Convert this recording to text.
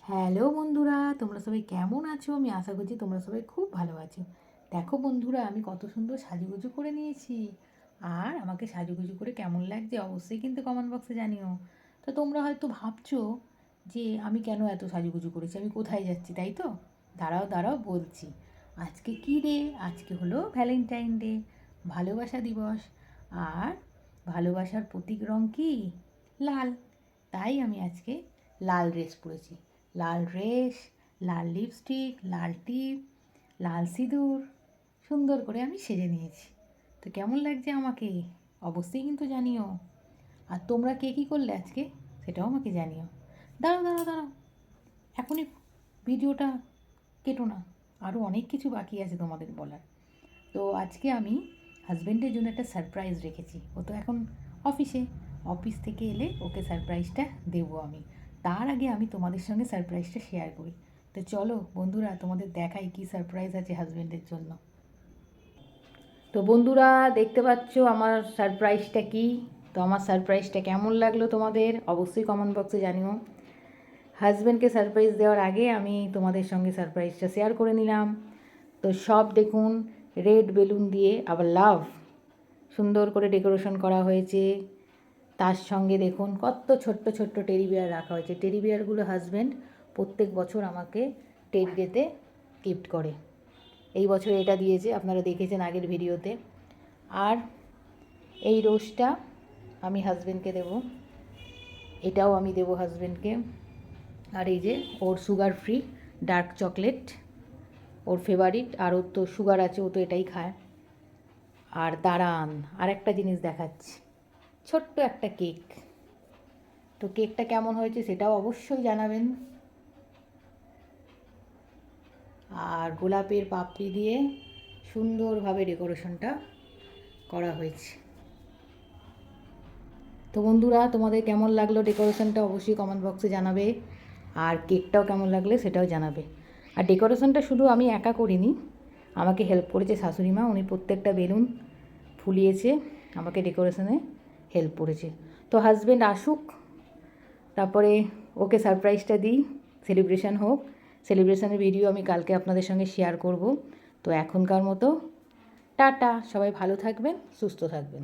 Hello বন্ধুরা, তোমরা সবাই কেমন আছো? আমি আশা করছি তোমরা সবাই খুব ভালো আছো। দেখো বন্ধুরা, আমি কত সুন্দর সাজুগুজু করে নিয়েছি। আর আমাকে সাজুগুজু করে কেমন লাগছে অবশ্যই কিন্তু কমেন্ট বক্সে জানিও। তো তোমরা হয়তো ভাবছো যে আমি কেন এত সাজুগুজু করেছি, আমি কোথায় যাচ্ছি, তাই তো? দাঁড়াও দাঁড়াও বলছি। আজকে কী ডে? আজকে হলো ভ্যালেন্টাইন ডে, ভালোবাসা দিবস। আর ভালোবাসার প্রতীক রং কি? লাল। তাই আমি আজকে লাল ড্রেস পরেছি। লাল ড্রেস, লাল লিপস্টিক, লাল টিপ, লাল সিঁদুর, সুন্দর করে আমি সেজে নিয়েছি। তো কেমন লাগছে আমাকে অবশ্যই কিন্তু জানিও। আর তোমরা কে কী করলে আজকে সেটাও আমাকে জানিও। দাঁড়াও দাঁড়াও দাঁড়াও, এখনই ভিডিওটা কেটো না, আরও অনেক কিছু বাকি আছে তোমাদের বলার। তো আজকে আমি হাজব্যান্ডের জন্য একটা সারপ্রাইজ রেখেছি। ও তো এখন অফিস থেকে এলে ওকে সারপ্রাইজটা দেবো আমি। তার আগে আমি তোমাদের সঙ্গে সারপ্রাইজটা শেয়ার করি। তো চলো বন্ধুরা, তোমাদের দেখাই কী সারপ্রাইজ আছে হাজব্যান্ডের জন্য। তো বন্ধুরা, দেখতে পাচ্ছ আমার সারপ্রাইজটা কী। তো আমার সারপ্রাইজটা কেমন লাগলো তোমাদের অবশ্যই কমেন্ট বক্সে জানিও। হাজব্যান্ডকে সারপ্রাইজ দেওয়ার আগে আমি তোমাদের সঙ্গে সারপ্রাইজটা শেয়ার করে নিলাম। তো সব দেখুন, রেড বেলুন দিয়ে আবার লাভ সুন্দর করে ডেকোরেশন করা হয়েছে। তার সঙ্গে দেখুন কত ছোট্ট ছোট্ট টেডি বিয়ার রাখা হয়েছে। টেডি বিয়ারগুলো হাজব্যান্ড প্রত্যেক বছর আমাকে টেডি ডেতে গিফট করে। এই বছর এটা দিয়েছে, আপনারা দেখেছেন আগের ভিডিওতে। আর এই রোজটা আমি হাজব্যান্ডকে দেব, এটাও আমি দেবো হাজব্যান্ডকে। আর এই যে ওর সুগার ফ্রি ডার্ক চকলেট, ওর ফেভারিট, আর ওর তো সুগার আছে, ও তো এটাই খায়। আর দাঁড়ান, আর একটা জিনিস দেখাচ্ছি, ছোট্ট একটা কেক। তো কেকটা কেমন হয়েছে সেটাও অবশ্যই জানাবেন। আর গোলাপের পাপড়ি দিয়ে সুন্দরভাবে ডেকোরেশনটা করা হয়েছে। তো বন্ধুরা, তোমাদের কেমন লাগলো ডেকোরেশনটা অবশ্যই কমেন্ট বক্সে জানাবে। আর কেকটাও কেমন লাগলে সেটাও জানাবে। আর ডেকোরেশনটা শুধু আমি একা করিনি, আমাকে হেল্প করেছে শাশুড়ি মা। উনি প্রত্যেকটা বেলুন ফুলিয়েছে, আমাকে ডেকোরেশনে হেল্প করেছে। তো হাজব্যান্ড আসুক, তারপরে ওকে সারপ্রাইজটা দিই, সেলিব্রেশন হোক। সেলিব্রেশনের ভিডিও আমি কালকে আপনাদের সঙ্গে শেয়ার করব। তো এখনকার মতো টাটা, সবাই ভালো থাকবেন, সুস্থ থাকবেন।